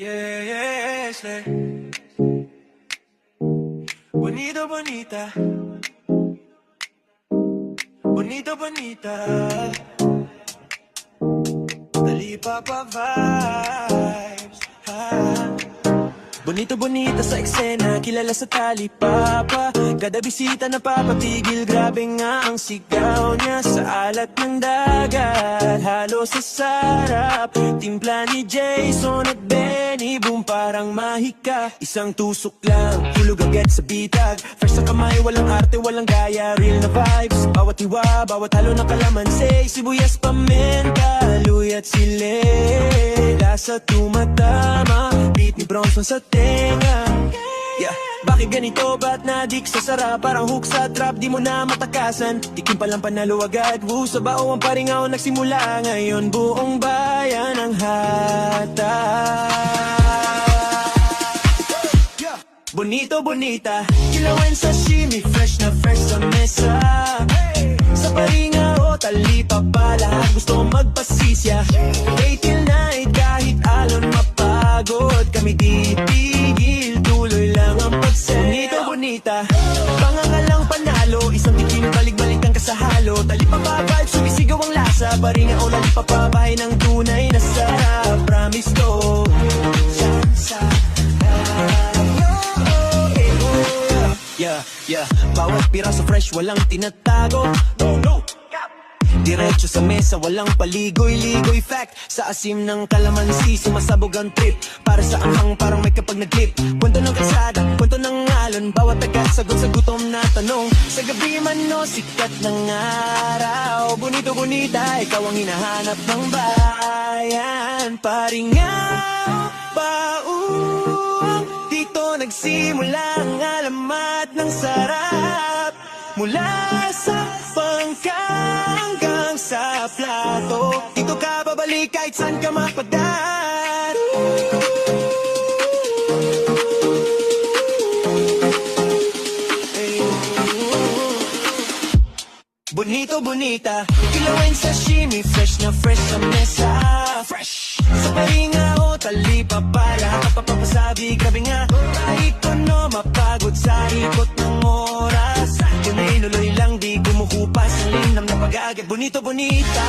Yes, bonito, bonita. Bonito, bonita. Dali pa vibes. Bonito, bonita sa eksena, kilala sa talipapa. Kada bisita napapatigil, grabe nga ang sigaw niya. Sa alat ng dagat, halo sa sarap. Timpla ni Jason at Benny, boom parang mahika. Isang tusok lang, hulog agad sa bitag. Fresh sa kamay, walang arte, walang gaya. Real na vibes, bawat hiwa, bawat halo ng kalamansi. Sibuyas, paminta, luy at sili. Lasa tumatama, beat ni Bronson sa tenga. Yeah. Bakit ganito? Ba't nadik sa sarap? Parang hook sa trap, di mo na matakasan. Tikim pa lang panalo agad. Sa baon pa rin ako nagsimula. Ngayon buong bayan ang hata. Bonito, bonita. Kilawin sashimi, fresh na fresh sa mesa. Sa paringa o talipa pa, lahat gusto magpasisya. Day till night, kahit alon mapagod, kami titigil, tuloy lang ang pagsayaw. Bonito, bonita, pangangalang panalo. Isang tikim, balik-balikan ka sa halo. Talipa pa vibe, sumisigaw ang lasa. Paringa o lalipa pa, bahay ng tunay na sarap. Promise to, yeah. Bawat piraso fresh, walang tinatago. No. Diretso sa mesa, walang paligoy-ligoy. Fact, sa asim ng kalamansi, sumasabog ang trip. Para sa anghang, parang may kapag nag-clip. Kwento ng kalsada, kwento ng alon. Bawat agad, sagot sa gutom na tanong. Sa gabi man o sikat ng araw. Bonito, bonita, ikaw ang hinahanap ng bayan. Paringaw, baong, dito nagsimula ang alamat ng sarap. Mula sa bangka hanggang sa plato, dito ka babalik kahit saan ka mapadaan. Bonito, bonita, kilawin sashimi, fresh na fresh sa mesa. Fresh sa paringa o talipa pala, kapapasabi, grabe nga. Kahit ko no mapagod sa ikot ng oras, tuloy-nuloy lang, di kumukupas ang linam na pag-agad. Bonito, bonita.